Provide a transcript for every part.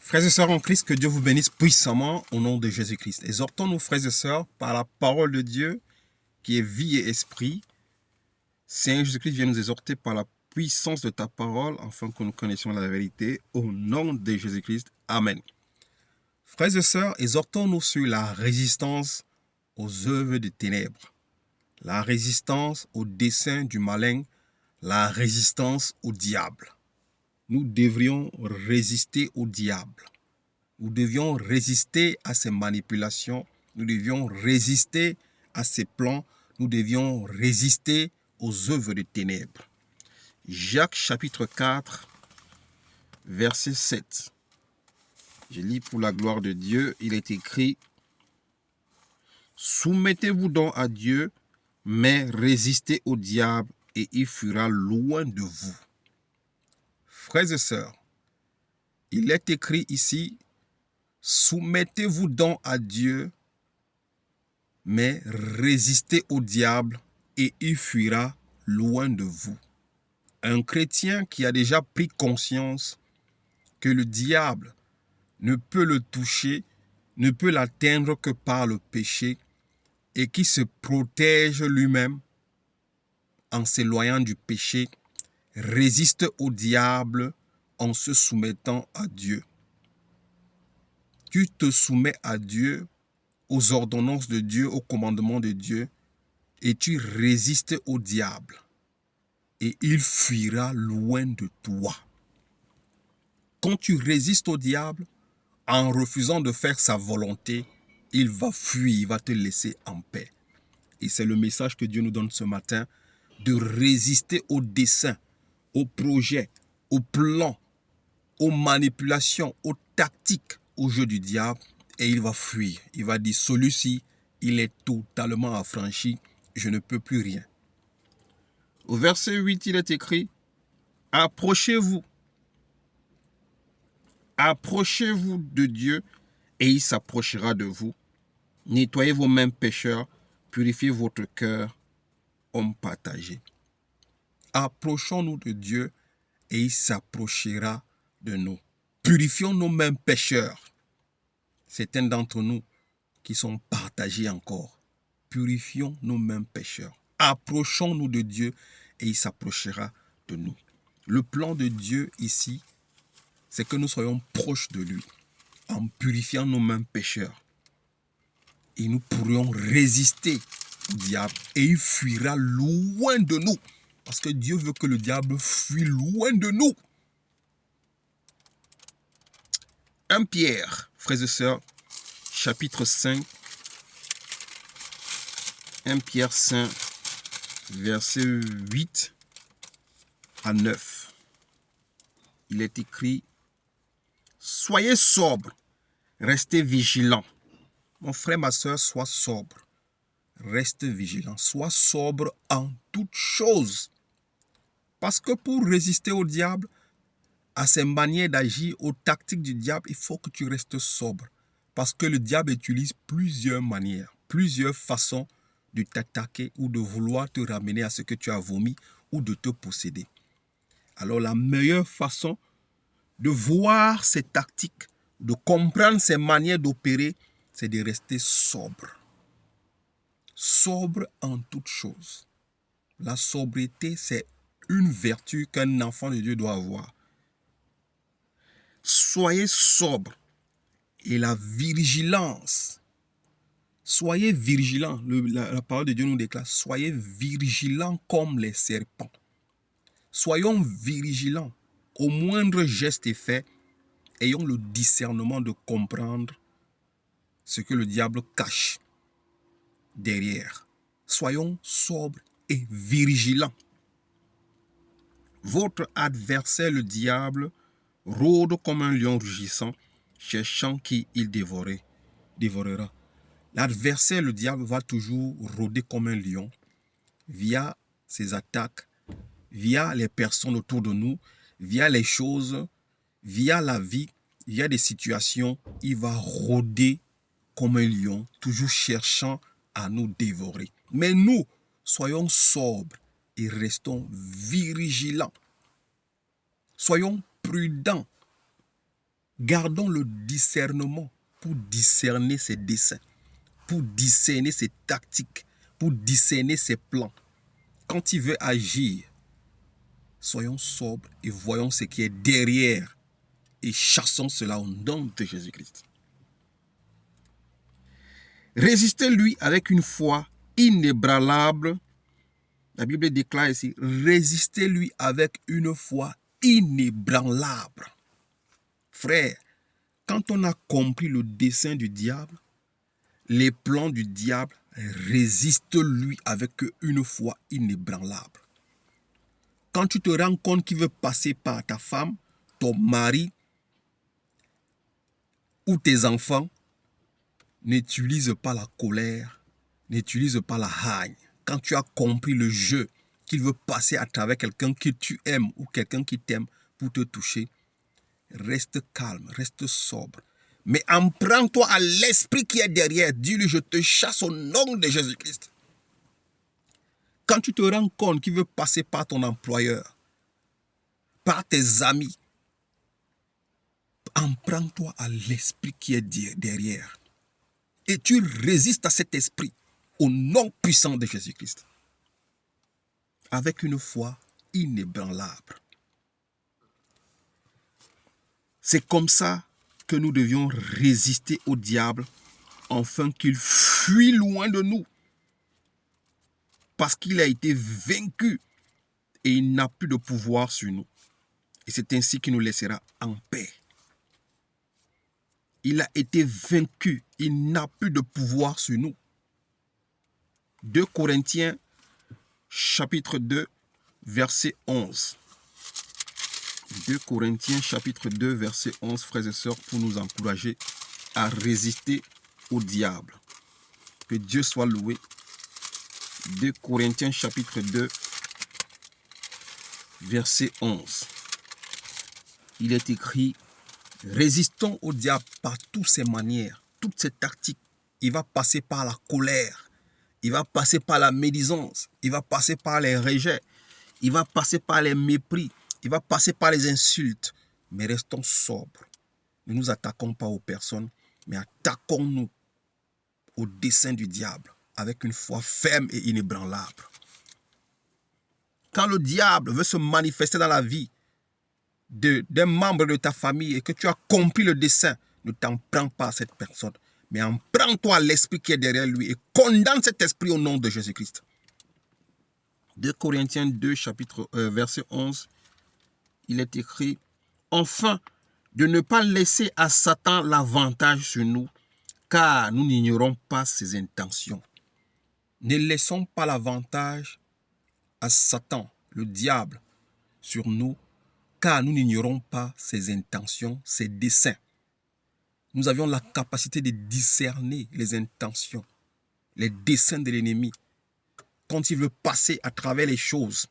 Frères et sœurs en Christ, que Dieu vous bénisse puissamment au nom de Jésus-Christ. Exhortons-nous, frères et sœurs, par la parole de Dieu qui est vie et esprit. Seigneur Jésus-Christ vient nous exhorter par la puissance de ta parole afin que nous connaissions la vérité au nom de Jésus-Christ. Amen. Frères et sœurs, exhortons-nous sur la résistance aux œuvres des ténèbres, la résistance aux desseins du malin, la résistance au diable. Nous devrions résister au diable. Nous devions résister à ses manipulations. Nous devions résister à ses plans. Nous devions résister aux œuvres des ténèbres. Jacques chapitre 4, verset 7. Je lis pour la gloire de Dieu. Il est écrit: soumettez-vous donc à Dieu, mais résistez au diable et il fuira loin de vous. Frères et sœurs, il est écrit ici: soumettez-vous donc à Dieu, mais résistez au diable et il fuira loin de vous. Un chrétien qui a déjà pris conscience que le diable ne peut le toucher, ne peut l'atteindre que par le péché et qui se protège lui-même en s'éloignant du péché, résiste au diable en se soumettant à Dieu. Tu te soumets à Dieu, aux ordonnances de Dieu, aux commandements de Dieu, et tu résistes au diable, et il fuira loin de toi. Quand tu résistes au diable, en refusant de faire sa volonté, il va fuir, il va te laisser en paix. Et c'est le message que Dieu nous donne ce matin, de résister aux desseins, aux projets, aux plans, aux manipulations, aux tactiques, au jeu du diable, et il va fuir. Il va dire: celui-ci, il est totalement affranchi, je ne peux plus rien. Au verset 8, il est écrit: approchez-vous. Approchez-vous de Dieu et il s'approchera de vous. Nettoyez vos mains pécheurs, purifiez votre cœur, homme partagé. Approchons-nous de Dieu et il s'approchera de nous. Purifions nos mains pécheurs. Certains d'entre nous qui sont partagés encore. Purifions nos mains pécheurs. Approchons-nous de Dieu et il s'approchera de nous. Le plan de Dieu ici, c'est que nous soyons proches de lui en purifiant nos mains pécheurs. Et nous pourrions résister au diable et il fuira loin de nous. Parce que Dieu veut que le diable fuit loin de nous. 1 Pierre, frères et sœurs, chapitre 5, 1 Pierre 5, verset 8 à 9. Il est écrit: soyez sobres, restez vigilants. Mon frère, ma sœur, sois sobre. Reste vigilant, sois sobre en toutes choses. Parce que pour résister au diable, à ses manières d'agir, aux tactiques du diable, il faut que tu restes sobre. Parce que le diable utilise plusieurs manières, plusieurs façons de t'attaquer ou de vouloir te ramener à ce que tu as vomi ou de te posséder. Alors la meilleure façon de voir ces tactiques, de comprendre ces manières d'opérer, c'est de rester sobre. Sobre en toutes choses. La sobriété, c'est une vertu qu'un enfant de Dieu doit avoir. Soyez sobre. Et la vigilance. Soyez vigilants. La parole de Dieu nous déclare: soyez vigilants comme les serpents. Soyons vigilants. Au moindre geste est fait, ayons le discernement de comprendre ce que le diable cache derrière. Soyons sobres et vigilants. Votre adversaire, le diable, rôde comme un lion rugissant, cherchant qui il dévorera. L'adversaire, le diable, va toujours rôder comme un lion via ses attaques, via les personnes autour de nous, via les choses, via la vie, via des situations. Il va rôder comme un lion, toujours cherchant à nous dévorer. Mais nous, soyons sobres et restons vigilants. Soyons prudents. Gardons le discernement pour discerner ses desseins, pour discerner ses tactiques, pour discerner ses plans. Quand il veut agir, soyons sobres et voyons ce qui est derrière et chassons cela au nom de Jésus-Christ. Résistez-lui avec une foi inébranlable. La Bible déclare ici, résistez-lui avec une foi inébranlable. Frère, quand on a compris le dessein du diable, les plans du diable, résiste-lui avec une foi inébranlable. Quand tu te rends compte qu'il veut passer par ta femme, ton mari ou tes enfants, n'utilise pas la colère, n'utilise pas la haine. Quand tu as compris le jeu qu'il veut passer à travers quelqu'un que tu aimes ou quelqu'un qui t'aime pour te toucher, reste calme, reste sobre. Mais emprunte-toi à l'esprit qui est derrière. Dis-lui, je te chasse au nom de Jésus-Christ. Quand tu te rends compte qu'il veut passer par ton employeur, par tes amis, emprunte-toi à l'esprit qui est derrière. Et tu résistes à cet esprit au nom puissant de Jésus-Christ. Avec une foi inébranlable. C'est comme ça que nous devions résister au diable afin qu'il fuit loin de nous. Parce qu'il a été vaincu et il n'a plus de pouvoir sur nous. Et c'est ainsi qu'il nous laissera en paix. Il a été vaincu, il n'a plus de pouvoir sur nous. 2 Corinthiens chapitre 2 verset 11. 2 Corinthiens chapitre 2 verset 11, frères et sœurs, pour nous encourager à résister au diable. Que Dieu soit loué. 2 Corinthiens chapitre 2 verset 11. Il est écrit, résistons au diable par toutes ses manières, toutes ses tactiques. Il va passer par la colère, il va passer par la médisance, il va passer par les rejets, il va passer par les mépris, il va passer par les insultes. Mais restons sobres. Ne nous attaquons pas aux personnes, mais attaquons-nous au dessein du diable avec une foi ferme et inébranlable. Quand le diable veut se manifester dans la vie d'un membre de ta famille et que tu as compris le dessein, ne t'en prends pas à cette personne, mais en prends-toi l'esprit qui est derrière lui et condamne cet esprit au nom de Jésus-Christ. 2 Corinthiens 2, verset 11, il est écrit, enfin, de ne pas laisser à Satan l'avantage sur nous, car nous n'ignorons pas ses intentions. Ne laissons pas l'avantage à Satan, le diable, sur nous, car nous n'ignorons pas ses intentions, ses desseins. Nous avions la capacité de discerner les intentions, les desseins de l'ennemi. Quand il veut passer à travers les choses,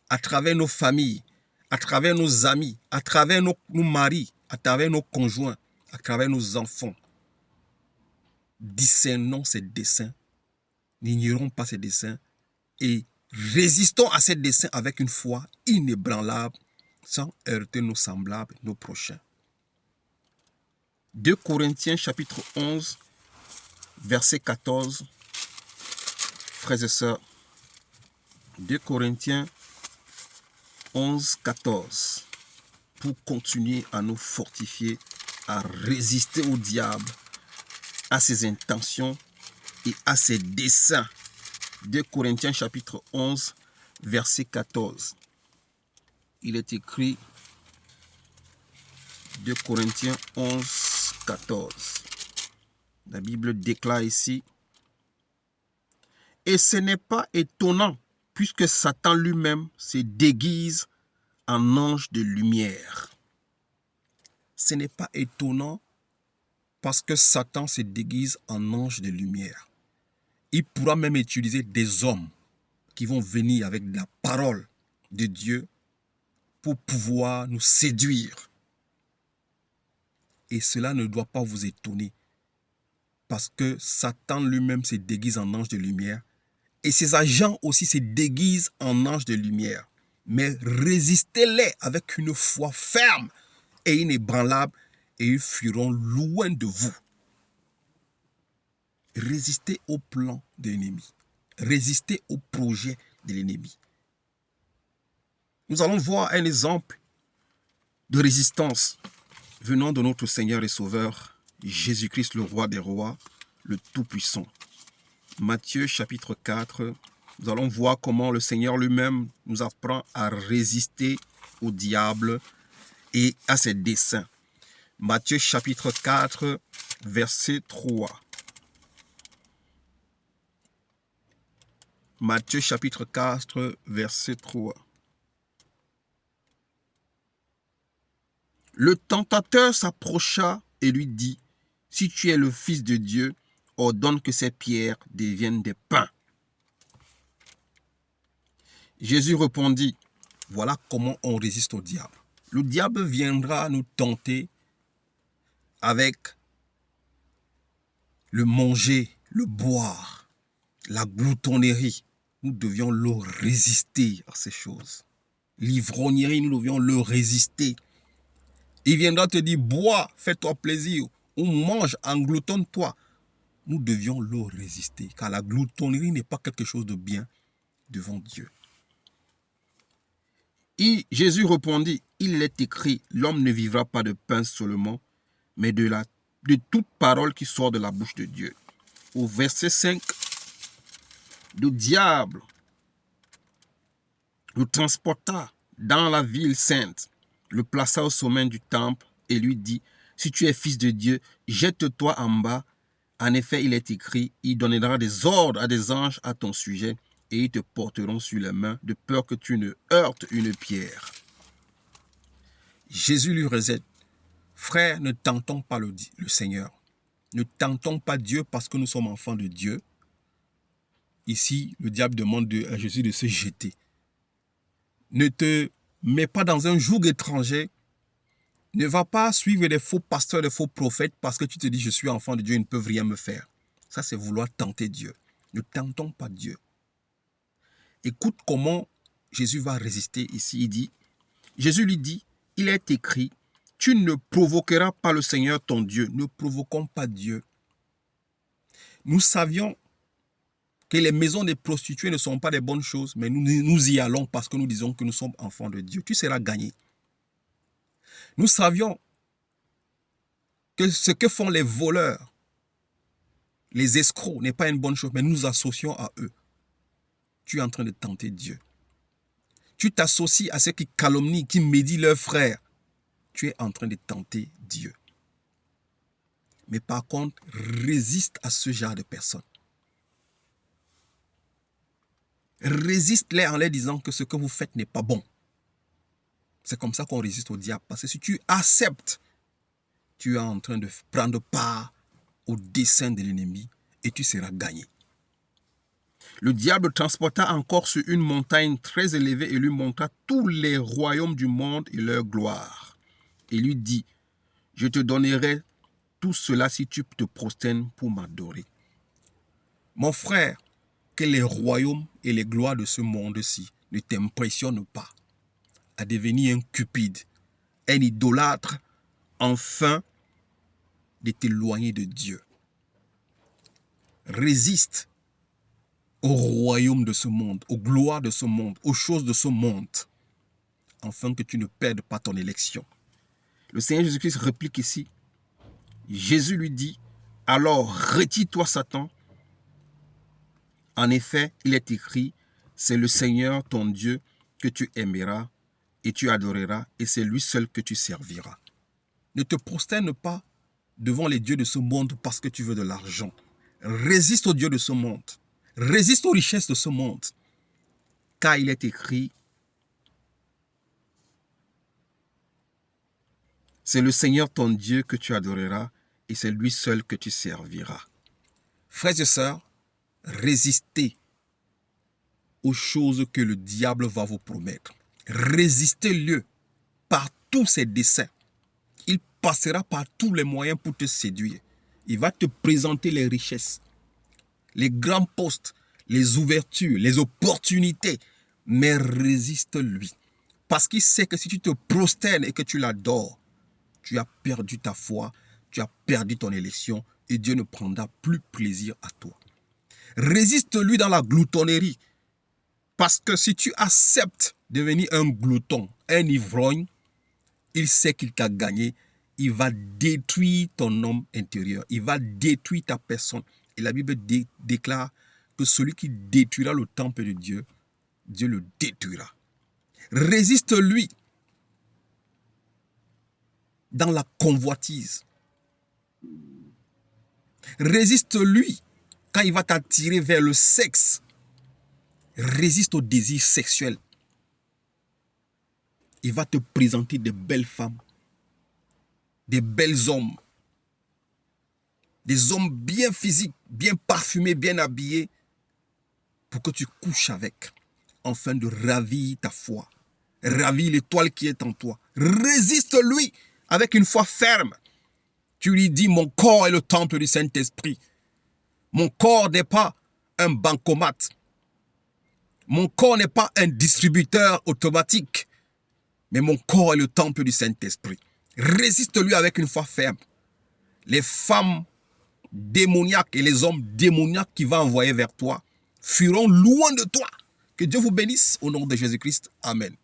à travers nos familles, à travers nos amis, à travers nos maris, à travers nos conjoints, à travers nos enfants. Discernons ses desseins, n'ignorons pas ses desseins et résistons à ces desseins avec une foi inébranlable sans heurter nos semblables, nos prochains. 2 Corinthiens chapitre 11, verset 14. Frères et sœurs, 2 Corinthiens 11, 14. Pour continuer à nous fortifier, à résister au diable, à ses intentions et à ses desseins. 2 Corinthiens chapitre 11, verset 14. Il est écrit 2 Corinthiens 11, 14. La Bible déclare ici, et ce n'est pas étonnant puisque Satan lui-même se déguise en ange de lumière. Ce n'est pas étonnant parce que Satan se déguise en ange de lumière. Il pourra même utiliser des hommes qui vont venir avec la parole de Dieu pour pouvoir nous séduire. Et cela ne doit pas vous étonner parce que Satan lui-même se déguise en ange de lumière et ses agents aussi se déguisent en ange de lumière. Mais résistez-les avec une foi ferme et inébranlable et ils fuiront loin de vous. Résistez au plan de l'ennemi. Résistez au projet de l'ennemi. Nous allons voir un exemple de résistance venant de notre Seigneur et Sauveur, Jésus-Christ, le roi des rois, le Tout-Puissant. Matthieu chapitre 4, nous allons voir comment le Seigneur lui-même nous apprend à résister au diable et à ses desseins. Matthieu chapitre 4, verset 3. Matthieu chapitre 4, verset 3. Le tentateur s'approcha et lui dit, « Si tu es le Fils de Dieu, ordonne que ces pierres deviennent des pains. » Jésus répondit, « Voilà comment on résiste au diable. Le diable viendra nous tenter avec le manger, le boire, la gloutonnerie. Nous devions le résister à ces choses. L'ivrognerie, nous devions le résister. Il viendra te dire, bois, fais-toi plaisir, ou mange, engloutonne-toi. Nous devions le résister, car la gloutonnerie n'est pas quelque chose de bien devant Dieu. Et Jésus répondit, il est écrit, l'homme ne vivra pas de pain seulement, mais de toute parole qui sort de la bouche de Dieu. Au verset 5, le diable le transporta dans la ville sainte, le plaça au sommet du temple et lui dit, si tu es fils de Dieu, jette-toi en bas. En effet, il est écrit, il donnera des ordres à des anges à ton sujet et ils te porteront sur les mains de peur que tu ne heurtes une pierre. Jésus lui résède, frère, ne tentons pas le Seigneur. Ne tentons pas Dieu parce que nous sommes enfants de Dieu. Ici, le diable demande à Jésus de se jeter. Ne te mets pas dans un joug étranger. Ne va pas suivre des faux pasteurs, des faux prophètes parce que tu te dis je suis enfant de Dieu, ils ne peuvent rien me faire. Ça, c'est vouloir tenter Dieu. Ne tentons pas Dieu. Écoute comment Jésus va résister ici. Il dit, Jésus lui dit, il est écrit, tu ne provoqueras pas le Seigneur ton Dieu. Ne provoquons pas Dieu. Nous savions que les maisons des prostituées ne sont pas des bonnes choses, mais nous y allons parce que nous disons que nous sommes enfants de Dieu. Tu seras gagné. Nous savions que ce que font les voleurs, les escrocs, n'est pas une bonne chose, mais nous nous associons à eux. Tu es en train de tenter Dieu. Tu t'associes à ceux qui calomnient, qui médient leurs frères. Tu es en train de tenter Dieu. Mais par contre, résiste à ce genre de personnes. Résiste-les en leur disant que ce que vous faites n'est pas bon. C'est comme ça qu'on résiste au diable. Parce que si tu acceptes, tu es en train de prendre part au dessein de l'ennemi et tu seras gagné. Le diable transporta encore sur une montagne très élevée et lui montra tous les royaumes du monde et leur gloire. Et lui dit, je te donnerai tout cela si tu te prosternes pour m'adorer. Mon frère, que les royaumes et les gloires de ce monde-ci ne t'impressionnent pas à devenir un cupide, un idolâtre, afin de t'éloigner de Dieu. Résiste au royaume de ce monde, aux gloires de ce monde, aux choses de ce monde, afin que tu ne perdes pas ton élection. Le Seigneur Jésus-Christ réplique ici. Jésus lui dit, alors retire-toi Satan. En effet, il est écrit, c'est le Seigneur ton Dieu que tu aimeras et tu adoreras et c'est lui seul que tu serviras. Ne te prosterne pas devant les dieux de ce monde parce que tu veux de l'argent. Résiste aux dieux de ce monde. Résiste aux richesses de ce monde. Car il est écrit, c'est le Seigneur ton Dieu que tu adoreras et c'est lui seul que tu serviras. Frères et sœurs, résistez aux choses que le diable va vous promettre. Résistez-le par tous ses desseins. Il passera par tous les moyens pour te séduire. Il va te présenter les richesses, les grands postes, les ouvertures, les opportunités. Mais résiste-lui. Parce qu'il sait que si tu te prosternes et que tu l'adores, tu as perdu ta foi, tu as perdu ton élection et Dieu ne prendra plus plaisir à toi. Résiste-lui dans la gloutonnerie. Parce que si tu acceptes de devenir un glouton, un ivrogne, il sait qu'il t'a gagné. Il va détruire ton homme intérieur. Il va détruire ta personne. Et la Bible déclare que celui qui détruira le temple de Dieu, Dieu le détruira. Résiste-lui dans la convoitise. Résiste-lui quand il va t'attirer vers le sexe. Résiste au désir sexuel. Il va te présenter de belles femmes, des belles hommes, des hommes bien physiques, bien parfumés, bien habillés, pour que tu couches avec, afin de ravir ta foi, ravir l'étoile qui est en toi. Résiste-lui avec une foi ferme. Tu lui dis, mon corps est le temple du Saint-Esprit. Mon corps n'est pas un bancomat. Mon corps n'est pas un distributeur automatique, mais mon corps est le temple du Saint-Esprit. Résiste-lui avec une foi ferme. Les femmes démoniaques et les hommes démoniaques qu'il va envoyer vers toi fuiront loin de toi. Que Dieu vous bénisse au nom de Jésus-Christ. Amen.